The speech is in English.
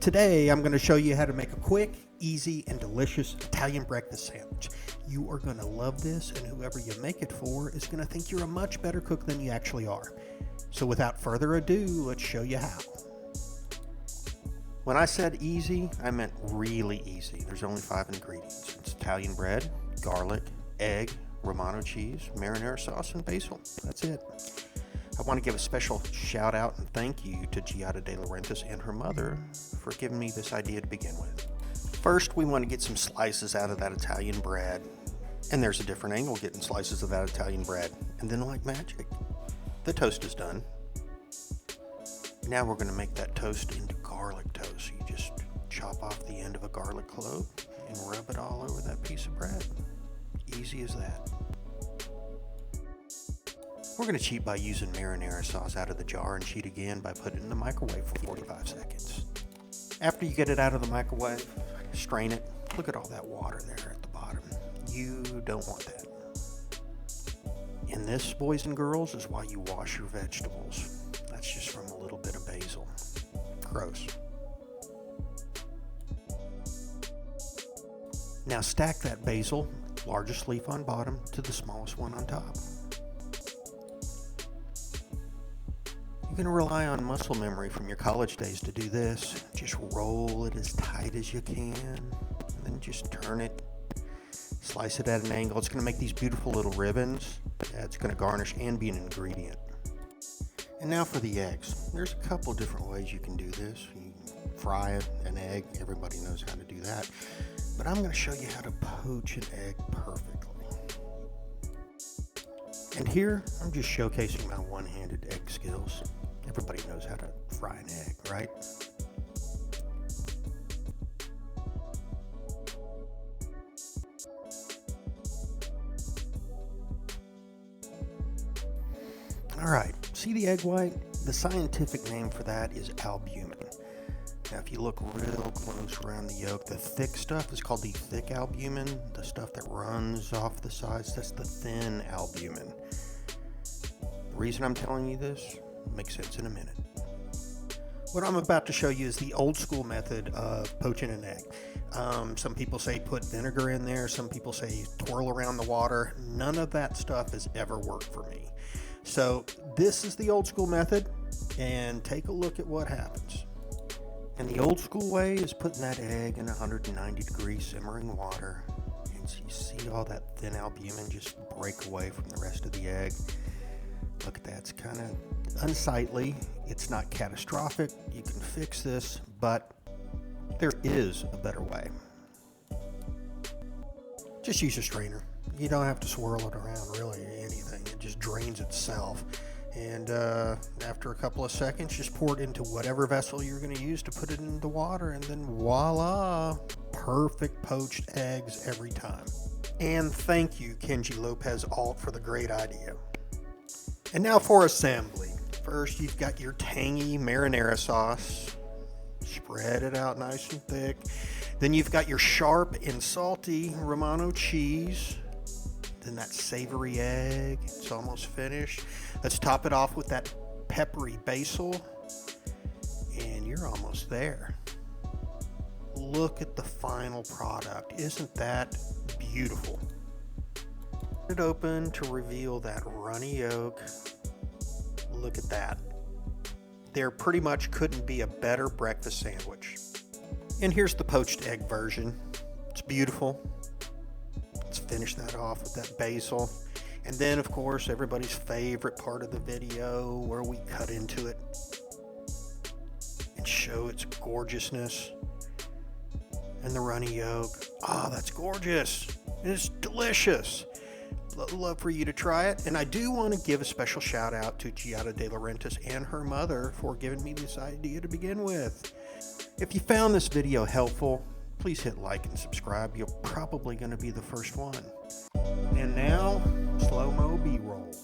Today, I'm going to show you how to make a quick, easy, and delicious Italian breakfast sandwich. You are going to love this, and whoever you make it for is going to think you're a much better cook than you actually are. So without further ado, let's show you how. When I said easy, I meant really easy. There's only 5 ingredients. It's Italian bread, garlic, egg, Romano cheese, marinara sauce, and basil. That's it. I want to give a special shout out and thank you to Giada De Laurentiis and her mother for giving me this idea to begin with. First, we want to get some slices out of that Italian bread. And there's a different angle getting slices of that Italian bread. And then like magic, the toast is done. Now we're going to make that toast into garlic toast. You just chop off the end of a garlic clove and rub it all over that piece of bread. Easy as that. We're going to cheat by using marinara sauce out of the jar and cheat again by putting it in the microwave for 45 seconds. After you get it out of the microwave, strain it. Look at all that water there at the bottom. You don't want that. And this, boys and girls, is why you wash your vegetables. That's just from a little bit of basil. Gross. Now stack that basil, largest leaf on bottom, to the smallest one on top. You're going to rely on muscle memory from your college days to do this. Just roll it as tight as you can, and then just turn it, slice it at an angle. It's going to make these beautiful little ribbons. It's going to garnish and be an ingredient. And now for the eggs. There's a couple different ways you can do this. You can fry an egg. Everybody knows how to do that. But I'm going to show you how to poach an egg perfectly. And here, I'm just showcasing my one-handed egg skills. Everybody knows how to fry an egg, right? All right, see the egg white? The scientific name for that is albumin. Now, if you look real close around the yolk, the thick stuff is called the thick albumin. The stuff that runs off the sides, that's the thin albumin. The reason I'm telling you this makes sense in a minute. What I'm about to show you is the old school method of poaching an egg. Some people say put vinegar in there. Some people say twirl around the water. None of that stuff has ever worked for me. So this is the old school method, and take a look at what happens. And the old school way is putting that egg in 190 degree simmering water, and so you see all that thin albumin just break away from the rest of the egg. Look at that, it's kind of unsightly. It's not catastrophic. You can fix this, but there is a better way. Just use a strainer. You don't have to swirl it around really anything. It just drains itself. And after a couple of seconds, just pour it into whatever vessel you're going to use to put it in the water, and then voila, perfect poached eggs every time. And thank you, Kenji Lopez Alt, for the great idea. And now for assembly. First, you've got your tangy marinara sauce. Spread it out nice and thick. Then you've got your sharp and salty Romano cheese. Then that savory egg. It's almost finished. Let's top it off with that peppery basil. And you're almost there. Look at the final product. Isn't that beautiful? It open to reveal that runny yolk. Look at that. There pretty much couldn't be a better breakfast sandwich. And here's the poached egg version. It's beautiful. Let's finish that off with that basil. And then, of course, everybody's favorite part of the video where we cut into it and show its gorgeousness. And the runny yolk. Ah, that's gorgeous. And it's delicious. Love for you to try it. And I do want to give a special shout out to Giada De Laurentiis and her mother for giving me this idea to begin with. If you found this video helpful, please hit like and subscribe. You're probably going to be the first one. And now, slow-mo B-roll.